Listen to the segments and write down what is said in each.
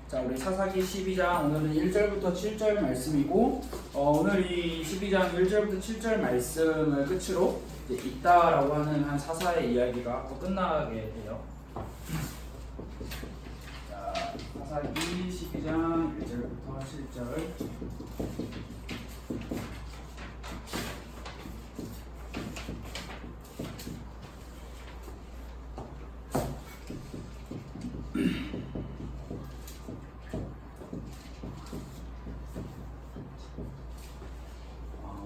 자, 우리 사사기 12장 오늘은 1절부터 7절 말씀이고 오늘 이 12장 1절부터 7절 말씀을 끝으로 이제 있다라고 하는 한 사사의 이야기가 끝나게 돼요. 자, 사사기 12장 1절부터 7절.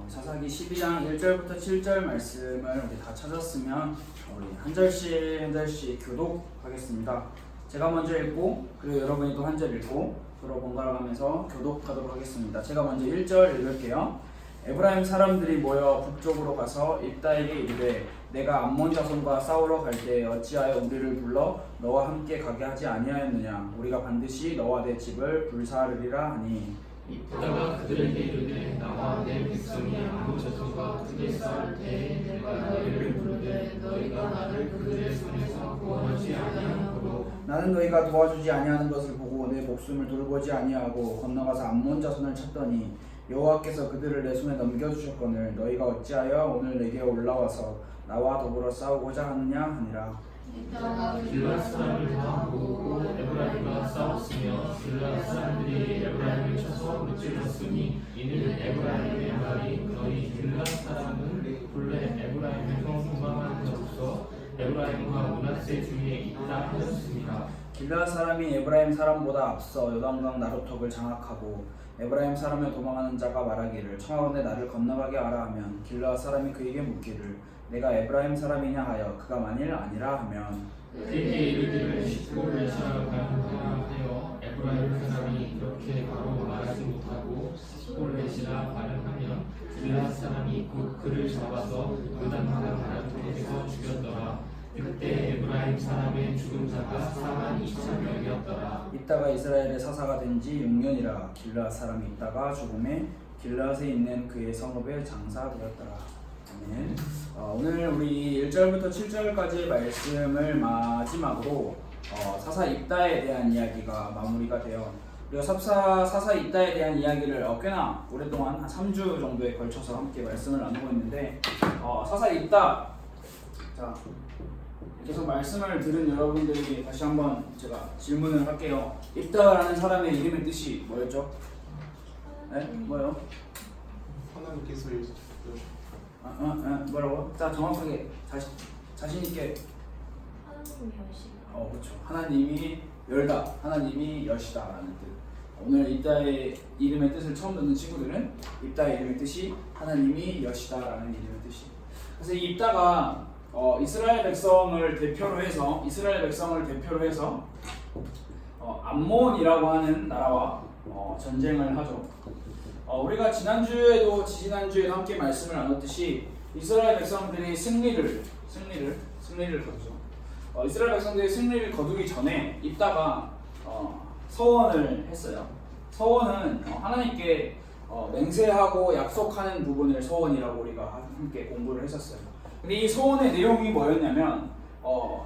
사사기 12장 1절부터 7절 말씀을 우리 다 찾았으면 우리 한 절씩 교독하겠습니다. 제가 먼저 읽고 그리고 여러분이 또 한 절 읽고 서로 번갈아 가면서 교독하도록 하겠습니다. 제가 먼저 1절 읽을게요. 에브라임 사람들이 모여 북쪽으로 가서 입다에게 이르되 내가 암몬 자손과 싸우러 갈 때 어찌하여 우리를 불러 너와 함께 가게 하지 아니하였느냐. 우리가 반드시 너와 내 집을 불사르리라 하니 입다가 그들에게 이르되 나와 내 백성이 암몬 자손과 크게 싸울 때에 내가 너희를 부르되 너희가 나를 그들의 손에서 구원하지 아니하므로 나는 너희가 도와주지 아니하는 것을 보고 내 목숨을 돌보지 아니하고 건너가서 암몬 자손을 찾더니 여호와께서 그들을 내 손에 넘겨주셨거늘 너희가 어찌하여 오늘 내게 올라와서 나와 더불어 싸우고자 하느냐 하니라. 입다가 길앗 사람을 다 모으고 에브라임과 싸웠으며 길앗 사람들이 에브라임을 쳐서 무찔렀으니 이는 에브라임의 말이 너희 길앗 사람은 본래 에브라임에서 도망한 적 없어 에브라임과 므낫세 중에 있다 하였습니다. 길앗 사람이 에브라임 사람보다 앞서 요단강 나루턱을 장악하고 에브라임 사람의 도망하는 자가 말하기를 청하건대 나를 건너가게 하라 하면 길앗 사람이 그에게 묻기를 내가 에브라임 사람이냐 하여 그가 만일 아니라 하면 그에게 이르기를 시골레시라 가는구나 하여 에브라임 사람이 이렇게 바로 말하지 못하고 시골레시라 발음하면 길앗 사람이 곧 그를 잡아서 요단강 나루턱에서 죽였더라. 그때 에브라임 사람의 죽은 자가 42,000명이었더라. 있다가 이스라엘의 사사가 된 지 6년이라 길앗 사람이 있다가 죽음에 길앗에 있는 그의 성읍에 장사되었더라. 아멘. 오늘 우리 1절부터 7절까지의 말씀을 마지막으로 사사 입다에 대한 이야기가 마무리가 돼요. 우리가 사사 입다에 대한 이야기를 꽤나 오랫동안 한 3주 정도에 걸쳐서 함께 말씀을 나누고 있는데 사사 입다, 자 계속 말씀을 들은 여러분들에게 다시 한번 제가 질문을 할게요. 입다라는 사람의 이름의 뜻이 뭐였죠? 네? 뭐요? 하나님께서 뭐라고? 자, 정확하게 자신 있게. 하나님이 여시다. 그렇죠. 하나님이 열다, 하나님이 여시다라는 뜻. 오늘 입다의 이름의 뜻을 처음 듣는 친구들은 입다의 이름의 뜻이 하나님이 여시다라는 이름의 뜻이. 그래서 이 입다가 이스라엘 백성을 대표로 해서 암몬이라고 하는 나라와 전쟁을 하죠. 우리가 지난주에도 함께 말씀을 나눴듯이 이스라엘 백성들이 승리를 거두죠. 이스라엘 백성들이 승리를 거두기 전에 입다가 서원을 했어요. 서원은 하나님께 맹세하고 약속하는 부분을 서원이라고 우리가 함께 공부를 했었어요. 근데 이 서원의 내용이 뭐였냐면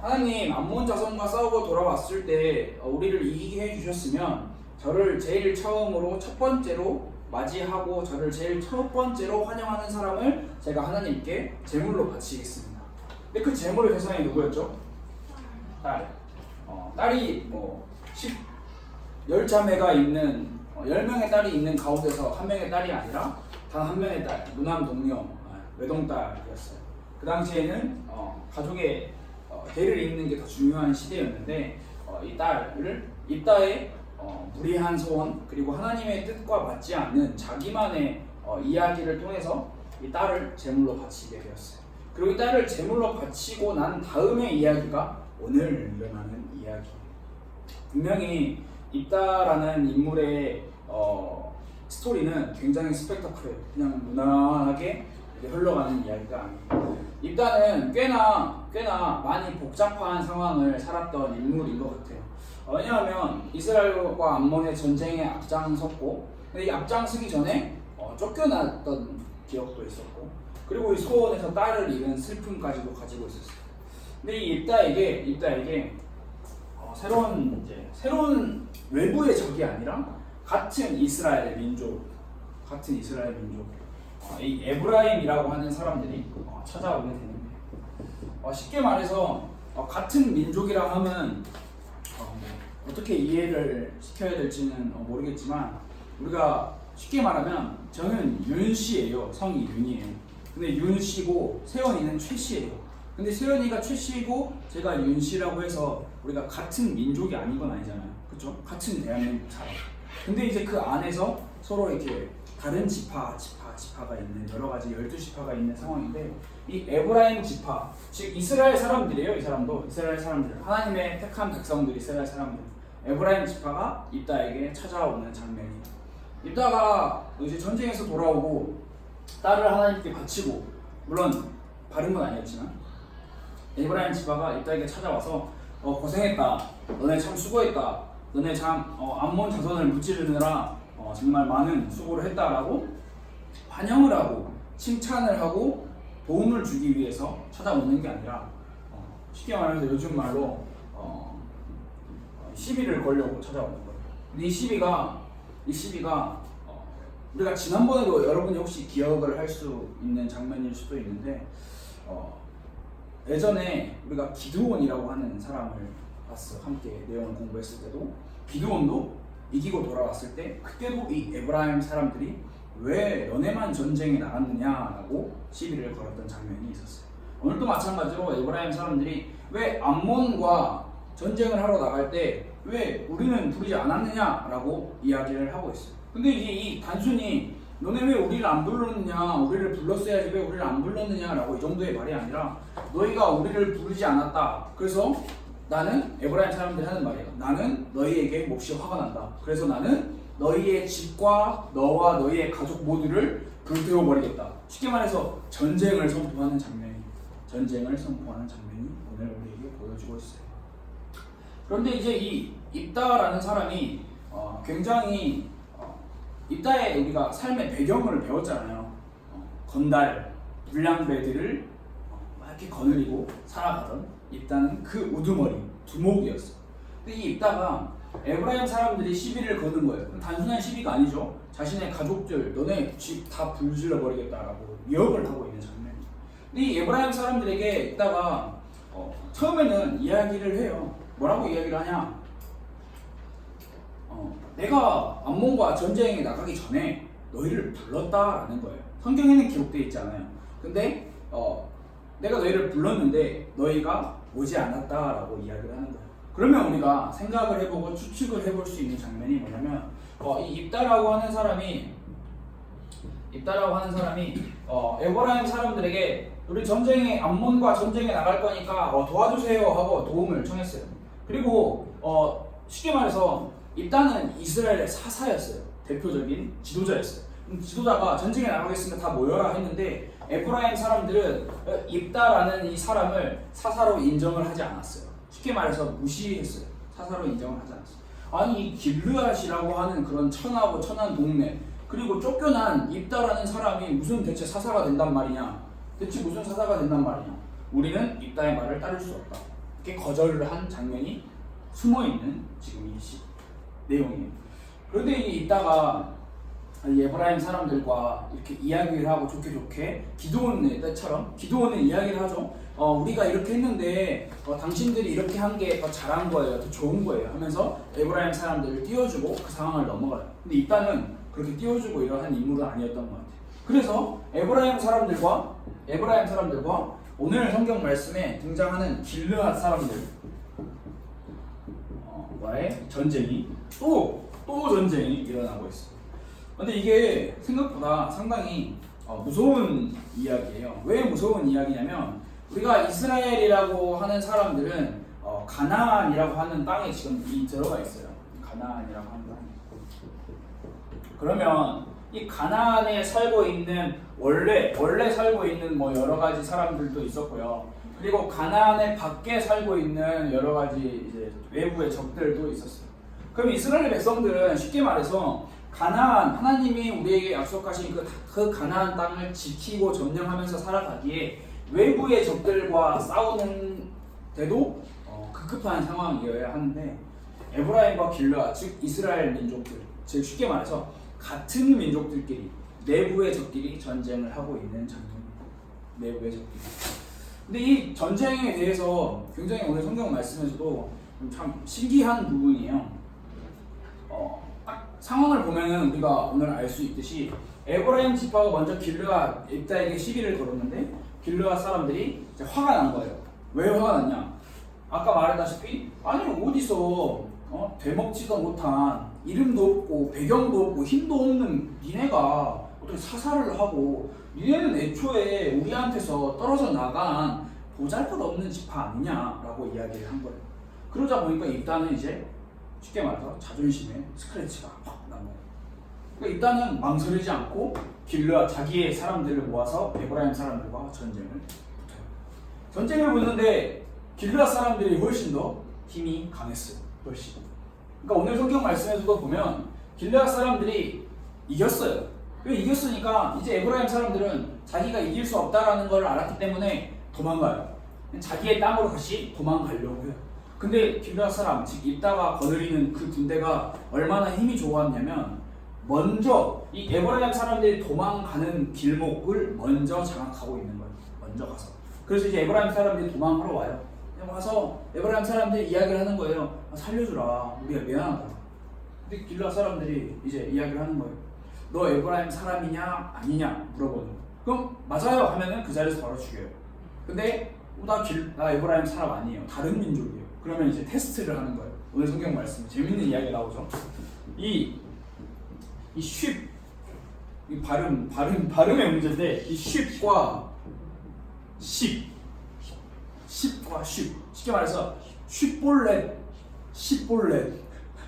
하나님 암몬 자손과 싸우고 돌아왔을 때 우리를 이기게 해주셨으면 저를 제일 처음으로 첫 번째로 맞이하고 저를 제일 첫 번째로 환영하는 사람을 제가 하나님께 제물로 바치겠습니다. 근데 그 제물의 대상이 누구였죠? 딸. 딸이 10자매가 있는 10명의 딸이 있는 가운데서 한 명의 딸이 아니라 단 한 명의 딸, 무남 동녀, 외동딸이었어요. 그 당시에는 가족의 대를 잇는 게 더 중요한 시대였는데 이 딸을 입다의 무리한 소원 그리고 하나님의 뜻과 맞지 않는 자기만의 이야기를 통해서 이 딸을 제물로 바치게 되었어요. 그리고 이 딸을 제물로 바치고 난 다음의 이야기가 오늘 일어나는 이야기예요. 분명히 입다라는 인물의 스토리는 굉장히 스펙터클해요. 그냥 무난하게 흘러가는 이야기가 아니에요. 입다는 꽤나 많이 복잡한 상황을 살았던 인물인 것 같아요. 왜냐하면 이스라엘과 암몬의 전쟁에 앞장섰고, 근데 이 앞장서기 전에 쫓겨났던 기억도 있었고, 그리고 이 소원에서 딸을 잃은 슬픔까지도 가지고 있었어요. 근데 이 입다에게 새로운 외부의 적이 아니라 같은 이스라엘 민족, 이 에브라임이라고 하는 사람들이 찾아오게 되는 거예요. 쉽게 말해서 같은 민족이라 하면 어떻게 이해를 시켜야 될지는 모르겠지만 우리가 쉽게 말하면 저는 윤씨예요. 성이 윤이에요. 근데 윤씨고 세연이는 최씨예요. 근데 세연이가 최씨고 제가 윤씨라고 해서 우리가 같은 민족이 아닌 건 아니잖아요. 그렇죠? 같은 대한민국 사람. 근데 이제 그 안에서 서로 이렇게 다른 지파가 있는 여러 가지 12지파가 있는 상황인데 이 에브라임 지파, 즉 이스라엘 사람들이에요. 이 사람도 이스라엘 사람들, 하나님의 택한 백성들, 이스라엘 사람들. 에브라임 지파가 입다에게 찾아오는 장면이. 입다가 이제 전쟁에서 돌아오고 딸을 하나님께 바치고, 물론 바른 건 아니었지만 에브라임 지파가 입다에게 찾아와서 고생했다. 너네 참 수고했다. 너네 참 암몬 자손을 무찌르느라 정말 많은 수고를 했다라고 환영을 하고 칭찬을 하고 도움을 주기 위해서 찾아오는 게 아니라 쉽게 말해서 요즘 말로 시비를 걸려고 찾아오는 거예요. 근데 이 시비가 우리가 지난번에도 여러분이 혹시 기억을 할 수 있는 장면일 수도 있는데 예전에 우리가 기드온이라고 하는 사람을 봤어. 함께 내용을 공부했을 때도 기드온도 이기고 돌아왔을 때 그때도 이 에브라임 사람들이 왜 너네만 전쟁에 나갔느냐라고 시비를 걸었던 장면이 있었어요. 오늘도 마찬가지로 에브라임 사람들이 왜 암몬과 전쟁을 하러 나갈 때 왜 우리는 부르지 않았느냐라고 이야기를 하고 있어요. 근데 이제 이 단순히 너네 왜 우리를 안 불렀느냐, 우리를 불렀어야지 왜 우리를 안 불렀느냐라고 이 정도의 말이 아니라 너희가 우리를 부르지 않았다. 그래서 나는 에브라임 사람들이 하는 말이에요. 나는 너희에게 몹시 화가 난다. 그래서 나는 너희의 집과 너와 너희의 가족 모두를 불태워 버리겠다. 쉽게 말해서 전쟁을 선포하는 장면이 오늘 우리에게 보여주고 있어요. 그런데 이제 이 입다라는 사람이 굉장히 입다의 우리가 삶의 배경을 배웠잖아요. 건달, 불량배들을 이렇게 거느리고 살아가던 입다는 그 우두머리, 두목이었어. 근데 이 입다가 에브라임 사람들이 시비를 거는 거예요. 단순한 시비가 아니죠. 자신의 가족들, 너네 집 다 불질러 버리겠다라고 위협을 하고 있는 장면. 근데 이 에브라임 사람들에게 입다가 처음에는 이야기를 해요. 뭐라고 이야기를 하냐? 내가 암몬과 전쟁에 나가기 전에 너희를 불렀다라는 거예요. 성경에는 기록되어 있지 않아요. 근데 내가 너희를 불렀는데 너희가 오지 않았다라고 이야기를 하는 거예요. 그러면 우리가 생각을 해보고 추측을 해볼 수 있는 장면이 뭐냐면 이 입다라고 하는 사람이 에브라임 사람들에게 우리 암몬과 전쟁에 나갈 거니까 도와주세요 하고 도움을 청했어요. 그리고 쉽게 말해서 입다는 이스라엘의 사사였어요. 대표적인 지도자였어요. 지도자가 전쟁에 나가겠으면 다 모여라 했는데 에프라임 사람들은 입다라는 이 사람을 사사로 인정을 하지 않았어요. 쉽게 말해서 무시했어요. 사사로 인정을 하지 않았어요. 아니 이 길르앗이라고 하는 그런 천하고 천한 동네, 그리고 쫓겨난 입다라는 사람이 무슨 대체 사사가 된단 말이냐? 대체 무슨 사사가 된단 말이냐? 우리는 입다의 말을 따를 수 없다. 이렇게 거절을 한 장면이 숨어있는 지금 이 내용이에요. 그런데 이 입다가 에브라임 사람들과 이렇게 이야기를 하고 좋게 기드온의 때처럼 기드온은 이야기를 하죠. 우리가 이렇게 했는데 당신들이 이렇게 한 게 더 잘한 거예요, 더 좋은 거예요 하면서 에브라임 사람들을 띄워주고 그 상황을 넘어가요. 근데 입다는 그렇게 띄워주고 이러한 인물은 아니었던 것 같아요. 그래서 에브라임 사람들과 오늘 성경 말씀에 등장하는 길르앗 사람들과의 전쟁이 또 전쟁이 일어나고 있어요. 근데 이게 생각보다 상당히 무서운 이야기예요. 왜 무서운 이야기냐면 우리가 이스라엘이라고 하는 사람들은 가나안이라고 하는 땅에 지금 들어가 있어요. 가나안이라고 하는 땅에. 그러면 이 가나안에 살고 있는 원래 살고 있는 뭐 여러 가지 사람들도 있었고요. 그리고 가나안의 밖에 살고 있는 여러 가지 이제 외부의 적들도 있었어요. 그럼 이스라엘 백성들은 쉽게 말해서 가나안, 하나님이 우리에게 약속하신 그 가나안 땅을 지키고 점령하면서 살아가기에 외부의 적들과 싸우는 데도 급급한 상황이어야 하는데 에브라임과 길르앗, 즉 이스라엘 민족들, 즉 쉽게 말해서 같은 민족들끼리 내부의 적끼리 전쟁을 하고 있는 장면입니다. 내부의 적끼리. 근데 이 전쟁에 대해서 굉장히 오늘 성경 말씀에서도 참 신기한 부분이에요. 딱 상황을 보면은 우리가 오늘 알 수 있듯이 에브라임 지파가 먼저 길르앗 입다에게 시비를 걸었는데 길르앗 사람들이 이제 화가 난 거예요. 왜 화가 났냐? 아까 말했다시피 아니 어디서 되먹지도 못한 이름도 없고 배경도 없고 힘도 없는 니네가 어떻게 사살을 하고 니네는 애초에 우리한테서 떨어져 나간 보잘것없는 지파 아니냐라고 이야기를 한 거예요. 그러자 보니까 입다는 이제 쉽게 말해서 자존심에 스크래치가 확 난 거예요. 그러니까 입다는 망설이지 않고 길르앗 자기의 사람들을 모아서 에브라임 사람들과 전쟁을 붙어요. 전쟁을 붙는데 길르앗 사람들이 훨씬 더 힘이 강했어요. 훨씬. 그러니까 오늘 성경 말씀에서도 보면 길르앗 사람들이 이겼어요. 이겼으니까 이제 에브라임 사람들은 자기가 이길 수 없다라는 걸 알았기 때문에 도망가요. 자기의 땅으로 다시 도망가려고 해요. 근데 길르앗 사람, 즉 입다가 거느리는 그 군대가 얼마나 힘이 좋았냐면 먼저 이 에브라임 사람들이 도망가는 길목을 먼저 장악하고 있는 거예요. 먼저 가서. 그래서 이제 에브라임 사람들이 도망하러 와요. 와서 에브라임 사람들이 이야기를 하는 거예요. 살려주라. 우리가 미안하다. 근데 길르앗 사람들이 이제 이야기를 하는 거예요. 너 에브라임 사람이냐 아니냐 물어보는 거예요. 그럼 맞아요 하면은 그 자리에서 바로 죽여요. 근데 나 에브라임 사람 아니에요. 다른 민족이에요. 그러면 이제 테스트를 하는 거예요. 오늘 성경 말씀 재밌는 이야기가 나오죠. 이 발음의 문제인데 이 쉽과 쉽과 쉽게 말해서 쉽볼렛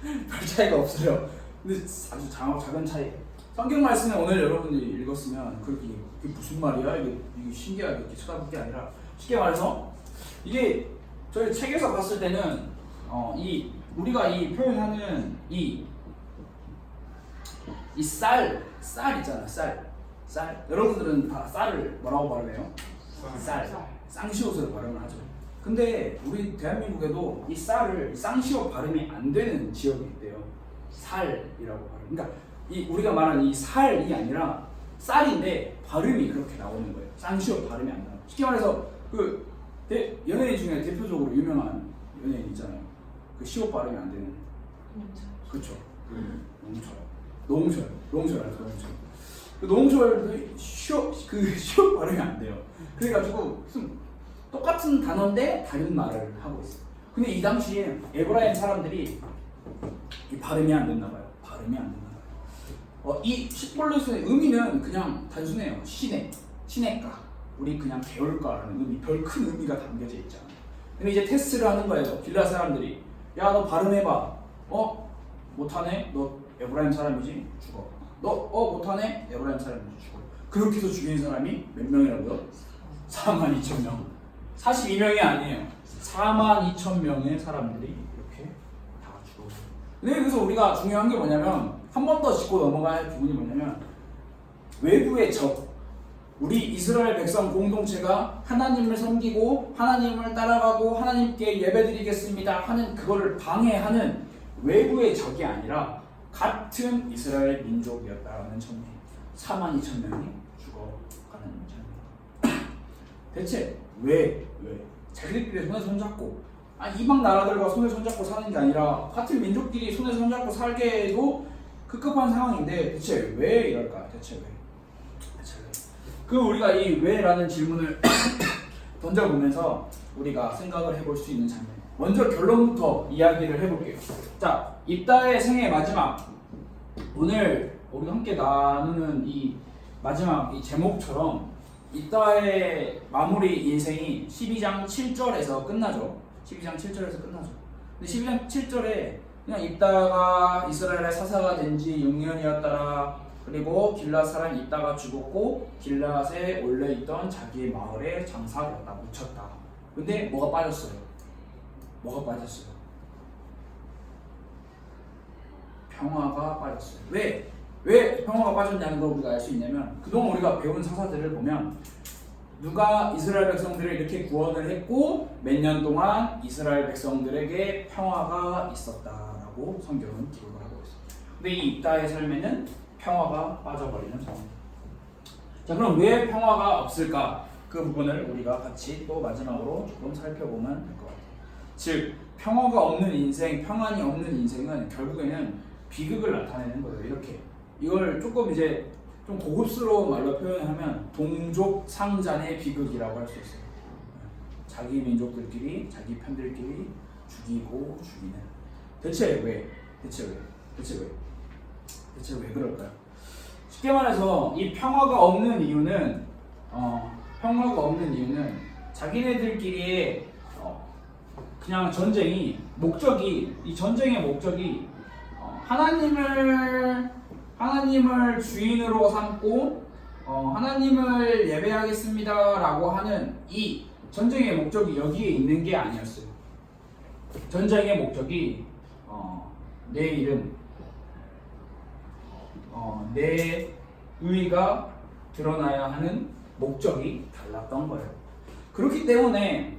별 차이가 없어요. 근데 아주 작은 차이. 성경 말씀을 오늘 여러분들이 읽었으면 그게 무슨 말이야? 이게 신기하게 이렇게 쳐다볼 게 아니라 쉽게 말해서 이게 저희 책에서 봤을 때는 우리가 이 표현하는 이 쌀 있잖아. 쌀. 여러분들은 다 쌀을 뭐라고 발음해요? 쌍시옷으로 발음을 하죠. 근데 우리 대한민국에도 이 쌀을 쌍시옷 발음이 안 되는 지역이 있대요. 살이라고 발음. 그러니까 우리가 말하는 이 살이 아니라 쌀인데 발음이 그렇게 나오는 거예요. 쌍시옷 발음이 안 나와요. 쉽게 말해서 연예인 중에 대표적으로 유명한 연예인 있잖아요. 그 시옷 발음이 안 되는. 그렇죠. 노홍철 알죠? 노홍철도 시옷 발음이 안 돼요. 그래가지고 무슨 똑같은 단어인데 다른 말을 하고 있어요. 근데 이 당시에 에브라임 사람들이 이 발음이 안 됐나 봐요. 이 십볼렛의 의미는 그냥 단순해요. 시내가, 우리 그냥 배울까라는 의미, 별 큰 의미가 담겨져 있잖아요. 근데 이제 테스트를 하는 거예요. 길르앗 사람들이. 야, 너 발음해봐. 못하네? 너 에브라임 사람이지? 죽어. 너 못하네? 에브라임 사람이지? 죽어. 그렇게 해서 죽인 사람이 몇 명이라고요? 42,000명. 42명이 아니에요. 42,000명의 사람들이 이렇게 다 죽었어요. 근데 그래서 우리가 중요한 게 뭐냐면 한 번 더 짚고 넘어가야 할 부분이 뭐냐면 외부의 적, 우리 이스라엘 백성 공동체가 하나님을 섬기고 하나님을 따라가고 하나님께 예배드리겠습니다 하는 그거를 방해하는 외부의 적이 아니라 같은 이스라엘 민족이었다라는 점이 42,000명이 죽어가는 점입니다. 대체 왜? 자기들끼리 손에 손잡고 이방 나라들과 손에 손잡고 사는 게 아니라 같은 민족끼리 손에 손잡고 살게도 급급한 상황인데 대체 왜 이럴까? 대체 왜? 우리가 이 왜라는 질문을 던져보면서 우리가 생각을 해볼 수 있는 장면. 먼저 결론부터 이야기를 해볼게요. 자, 입다의 생의 마지막. 오늘 우리가 함께 나누는 이 마지막 이 제목처럼 입다의 마무리 인생이 12장 7절에서 끝나죠. 12장 7절에서 끝나죠. 근데 12장 7절에 그냥 입다가 이스라엘의 사사가 된 지 6년이었더라. 그리고 길르앗 사람 입다가 죽었고 길르앗에 원래 있던 자기의 마을에 장사하였다. 묻혔다. 근데 뭐가 빠졌어요? 평화가 빠졌어요. 왜 평화가 빠졌냐는 걸 우리가 알 수 있냐면 그동안 우리가 배운 사사들을 보면 누가 이스라엘 백성들을 이렇게 구원을 했고 몇 년 동안 이스라엘 백성들에게 평화가 있었다라고 성경은 기록을 하고 있습니다. 근데 이 입다의 삶에는 평화가 빠져버리는 상황입니다. 자, 그럼 왜 평화가 없을까? 그 부분을 우리가 같이 또 마지막으로 조금 살펴보면 될 것 같아요. 즉, 평화가 없는 인생, 평안이 없는 인생은 결국에는 비극을 나타내는 거예요. 이렇게 이걸 조금 이제 좀 고급스러운 말로 표현하면 동족 상잔의 비극이라고 할 수 있어요. 자기 민족들끼리, 자기 편들끼리 죽이고 죽이는. 대체 왜 그럴까요? 쉽게 말해서 이 평화가 없는 이유는 자기네들끼리의 그냥 전쟁이 이 전쟁의 목적이 하나님을 주인으로 삼고 하나님을 예배하겠습니다라고 하는 이 전쟁의 목적이 여기에 있는 게 아니었어요. 전쟁의 목적이 내 이름, 내 의의가 드러나야 하는 목적이 달랐던 거예요. 그렇기 때문에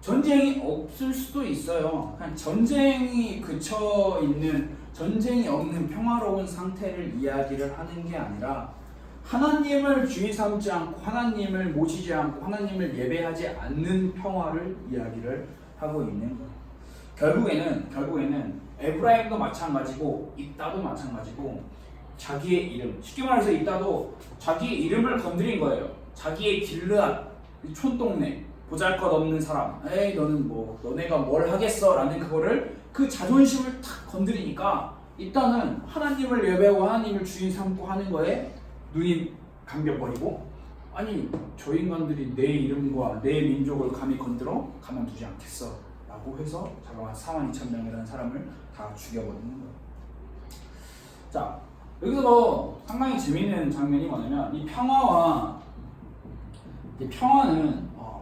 전쟁이 없을 수도 있어요. 그냥 전쟁이 그쳐 있는, 전쟁이 없는 평화로운 상태를 이야기를 하는 게 아니라 하나님을 주인 삼지 않고 하나님을 모시지 않고 하나님을 예배하지 않는 평화를 이야기를 하고 있는 거예요. 결국에는 에브라임도 마찬가지고 입다도 마찬가지고 자기의 이름, 쉽게 말해서 입다도 자기의 이름을 건드린 거예요. 자기의 길르앗, 촌동네, 보잘것없는 사람, 에이 너는 뭐 너네가 뭘 하겠어 라는 그거를, 그 자존심을 탁 건드리니까 일단은 하나님을 예배하고 하나님을 주인 삼고 하는 거에 눈이 감겨버리고, 아니 저 인간들이 내 이름과 내 민족을 감히 건드려 가만두지 않겠어 라고 해서 자그마치 42,000명이라는 사람을 다 죽여버리는 거예요. 자, 여기서 상당히 재미있는 장면이 뭐냐면 이 평화는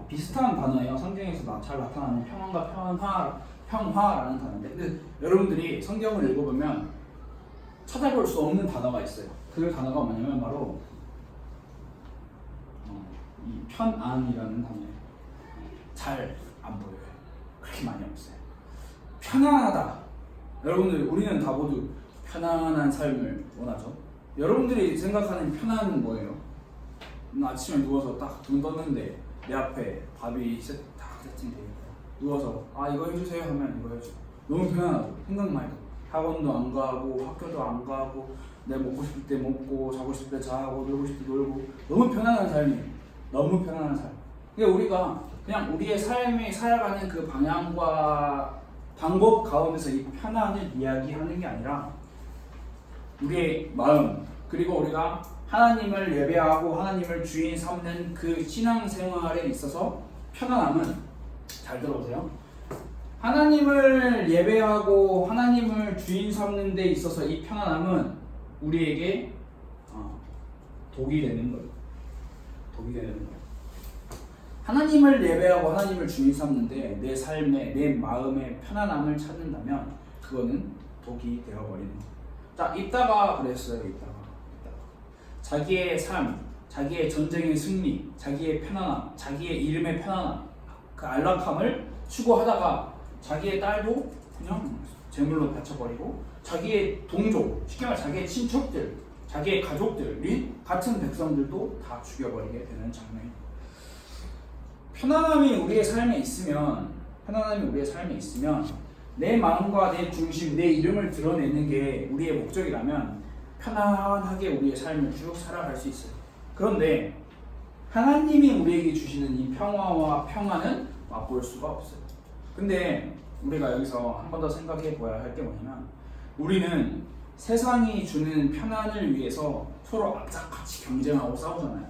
비슷한 단어예요. 성경에서 잘 나타나는 평안과 평화라는 단어인데, 근데 여러분들이 성경을 읽어보면 찾아볼 수 없는 단어가 있어요. 그 단어가 뭐냐면 바로 이 편안이라는 단어예요. 잘 안 보여요. 그렇게 많이 없어요. 편안하다. 여러분들, 우리는 다 모두 편안한 삶을 원하죠. 여러분들이 생각하는 편안은 뭐예요? 아침에 누워서 딱 눈 떴는데 내 앞에 밥이 다 세팅되어 있고 누워서 이거 해주세요 하면 이거 해줘. 너무 편안하죠. 생각만 해도 학원도 안 가고 학교도 안 가고 내가 먹고 싶을 때 먹고 자고 싶을 때 자고 놀고 싶을 때 놀고, 너무 편안한 삶이에요. 너무 편안한 삶. 그러니까 우리가 그냥 우리의 삶이 살아가는 그 방향과 방법 가운데서 이 편안을 이야기하는 게 아니라 우리의 마음, 그리고 우리가 하나님을 예배하고 하나님을 주인 삼는 그 신앙생활에 있어서 편안함은, 잘 들어보세요, 하나님을 예배하고 하나님을 주인 삼는 데 있어서 이 편안함은 우리에게 독이 되는 거예요. 독이 되는 거예요. 하나님을 예배하고 하나님을 주인 삼는데 내 삶에, 내 마음에 편안함을 찾는다면 그거는 독이 되어버리는 거예요. 자, 입다가 그랬어요. 입다가 자기의 삶, 자기의 전쟁의 승리, 자기의 편안함, 자기의 이름의 편안함, 그 안락함을 추구하다가 자기의 딸도 그냥 제물로 바쳐버리고 자기의 동족, 쉽게 말해 자기의 친척들, 자기의 가족들이 같은 백성들도 다 죽여버리게 되는 장면입니다. 편안함이 우리의 삶에 있으면 내 마음과 내 중심, 내 이름을 드러내는 게 우리의 목적이라면 편안하게 우리의 삶을 쭉 살아갈 수 있어요. 그런데 하나님이 우리에게 주시는 이 평화와 평안은 맛볼 수가 없어요. 근데 우리가 여기서 한 번 더 생각해 보아야 할 게 뭐냐면, 우리는 세상이 주는 편안을 위해서 서로 악착같이 경쟁하고 싸우잖아요.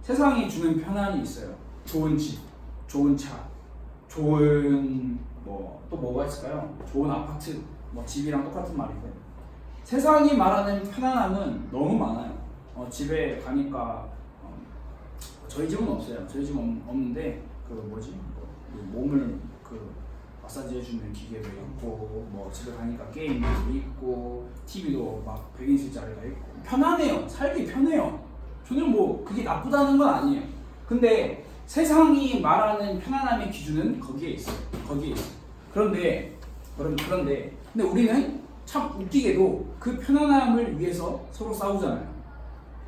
세상이 주는 편안이 있어요. 좋은 집, 좋은 차, 좋은 또 뭐가 있을까요? 좋은 아파트, 집이랑 똑같은 말인데, 세상이 말하는 편안함은 너무 많아요. 집에 가니까 저희 집은 없어요. 저희 집은 없는데 몸을 마사지 해주는 기계도 있고, 집에 가니까 게임도 있고, TV도 막 100인치짜리가 있고, 편안해요. 살기 편해요. 저는 그게 나쁘다는 건 아니에요. 근데 세상이 말하는 편안함의 기준은 거기에 있어요. 거기에 있어요. 그런데 근데 우리는 참 웃기게도 그 편안함을 위해서 서로 싸우잖아요.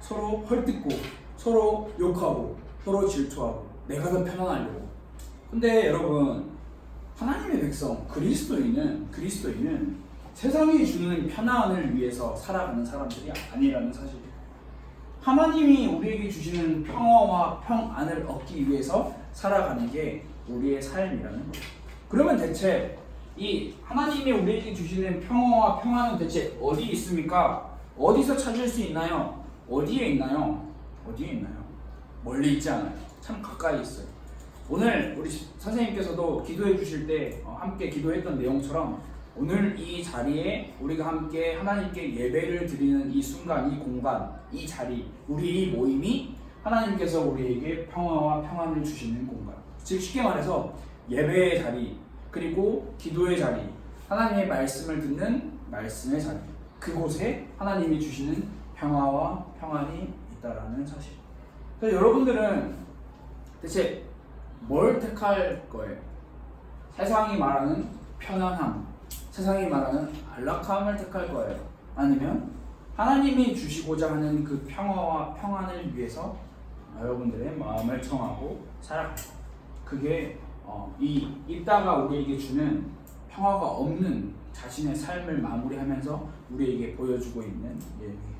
서로 헐뜯고 서로 욕하고 서로 질투하고 내가 더 편안하려고. 근데 여러분, 하나님의 백성 그리스도인은 세상이 주는 편안을 위해서 살아가는 사람들이 아니라는 사실이에요. 하나님이 우리에게 주시는 평화와 평안을 얻기 위해서 살아가는 게 우리의 삶이라는 거예요. 그러면 대체 이 하나님이 우리에게 주시는 평화와 평안은 대체 어디 있습니까? 어디서 찾을 수 있나요? 어디에 있나요? 어디에 있나요? 멀리 있지 않아요. 참 가까이 있어요. 오늘 우리 선생님께서도 기도해 주실 때 함께 기도했던 내용처럼 오늘 이 자리에 우리가 함께 하나님께 예배를 드리는 이 순간, 이 공간, 이 자리, 우리 이 모임이 하나님께서 우리에게 평화와 평안을 주시는 공간. 즉 쉽게 말해서 예배의 자리, 그리고 기도의 자리, 하나님의 말씀을 듣는 말씀의 자리, 그곳에 하나님이 주시는 평화와 평안이 있다라는 사실. 그래서 여러분들은 대체 뭘 택할 거예요? 세상이 말하는 편안함, 세상이 말하는 안락함을 택할 거예요? 아니면 하나님이 주시고자 하는 그 평화와 평안을 위해서 여러분들의 마음을 청하고 살아갈 거예요? 그게 이따가 우리에게 주는 평화가 없는 자신의 삶을 마무리하면서 우리에게 보여주고 있는 예입니다.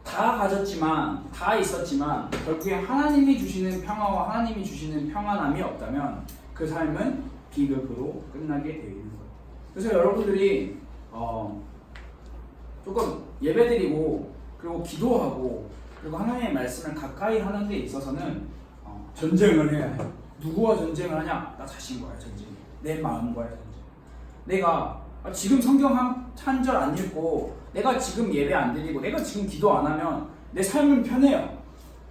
다 가졌지만, 다 있었지만 결국에 하나님이 주시는 평화와 하나님이 주시는 평안함이 없다면 그 삶은 비극으로 끝나게 되어 있는 거예요. 그래서 여러분들이 조금 예배드리고 그리고 기도하고 그리고 하나님의 말씀을 가까이 하는 데 있어서는 전쟁을 해야 해요. 누구와 전쟁을 하냐? 나 자신과의 전쟁, 내 마음과의 전쟁. 내가 지금 성경 한 절 안 읽고 내가 지금 예배 안 드리고 내가 지금 기도 안 하면 내 삶은 편해요.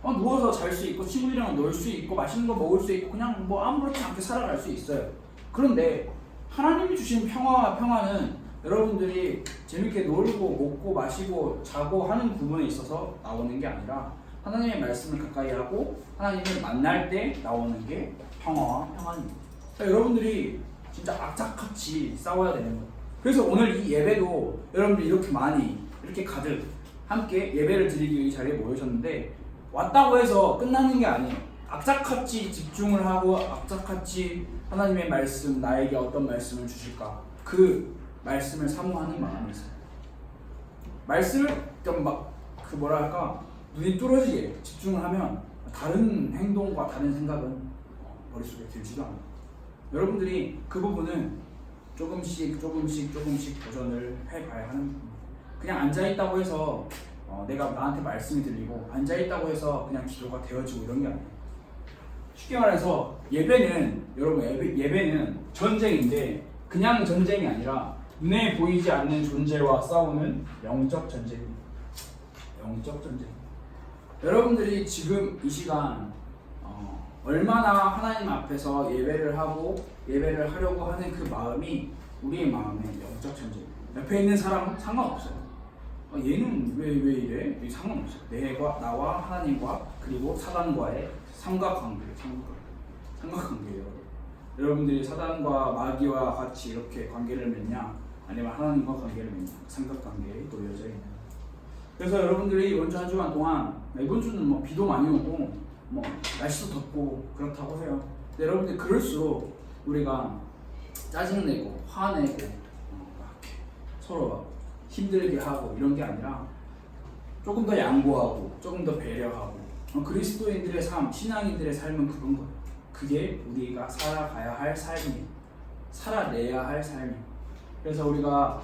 누워서 잘 수 있고 친구들이랑 놀 수 있고 맛있는 거 먹을 수 있고 그냥 뭐 아무렇지 않게 살아갈 수 있어요. 그런데 하나님이 주신 평화와 평안은 여러분들이 재밌게 놀고 먹고 마시고 자고 하는 부분에 있어서 나오는 게 아니라 하나님의 말씀을 가까이 하고 하나님을 만날 때 나오는 게 평화와 평안입니다. 그러니까 여러분들이 진짜 악착같이 싸워야 되는 거예요. 그래서 오늘 이 예배도 여러분들이 이렇게 많이 이렇게 가득 함께 예배를 드리기 위해 이 자리에 모이셨는데 왔다고 해서 끝나는 게 아니에요. 악착같이 집중을 하고 악착같이 하나님의 말씀, 나에게 어떤 말씀을 주실까, 그 말씀을 사모하는 마음이 있어요. 말씀을 좀 눈이 뚫어지게 집중을 하면 다른 행동과 다른 생각은 머릿속에 들지도 않아요. 여러분들이 그 부분은 조금씩 도전을 해봐야 하는 부분입니다. 그냥 앉아있다고 해서 내가 나한테 말씀이 들리고 앉아있다고 해서 그냥 기도가 되어지고 이런 게 아니에요. 쉽게 말해서 예배는 전쟁인데 그냥 전쟁이 아니라 눈에 보이지 않는 존재와 싸우는 영적 전쟁입니다. 영적 전쟁. 여러분들이 지금 이 시간 얼마나 하나님 앞에서 예배를 하려고 하는 그 마음이 우리의 마음의 영적 전쟁. 옆에 있는 사람은 상관없어요. 얘는 왜 이래? 상관없어요. 나와 하나님과 그리고 사단과의 삼각관계예요. 여러분들이 사단과 마귀와 같이 이렇게 관계를 맺냐, 아니면 하나님과 관계를 맺냐, 삼각관계에 놓여져 있는. 그래서 여러분들이 이번 주 한 주간 동안, 이번 주는 비도 많이 오고 날씨도 덥고 그렇다고 해요. 근데 여러분들 그럴수록 우리가 짜증내고 화내고 서로 힘들게 하고 이런 게 아니라 조금 더 양보하고 조금 더 배려하고 그리스도인들의 삶, 신앙인들의 삶은 그런 거예요. 그게 우리가 살아가야 할 삶이에요. 살아내야 할 삶이에요. 그래서 우리가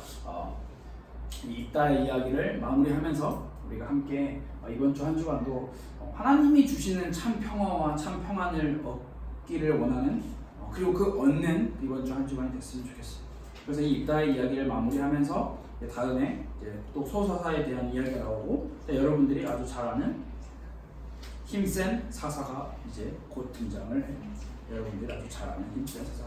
이따의 이야기를 마무리하면서 우리가 함께 이번 주 한 주간도 하나님이 주시는 참 평화와 참 평안을 얻기를 원하는 그리고 그 얻는 이번 주 한 주간이 됐으면 좋겠어요. 그래서 이 이따의 이야기를 마무리하면서 다음에 이제 또 소사사에 대한 이야기가 나오고 여러분들이 아주 잘 아는 힘센 사사가 이제 곧 등장을 해요. 여러분들이 아주 잘 아는 힘센 사사.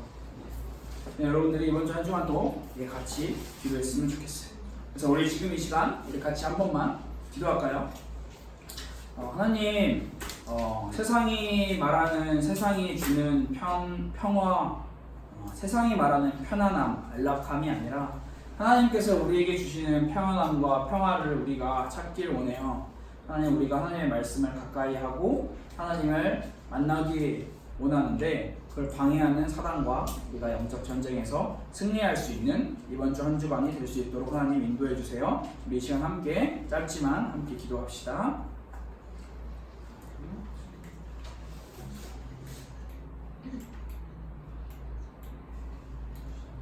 여러분들이 이번 주 한 주간도 같이 기도했으면 좋겠어요. 그래서 우리 지금 이 시간 우리 같이 한 번만 기도할까요? 하나님, 세상이 말하는 세상이 주는 평화, 세상이 말하는 편안함, 안락함이 아니라 하나님께서 우리에게 주시는 평안함과 평화를 우리가 찾길 원해요. 하나님, 우리가 하나님의 말씀을 가까이 하고 하나님을 만나기 원하는데 그걸 방해하는 사단과 우리가 영적 전쟁에서 승리할 수 있는 이번 주 한 주간이 될 수 있도록 하나님 인도해 주세요. 우리 이 시간 함께 짧지만 함께 기도합시다.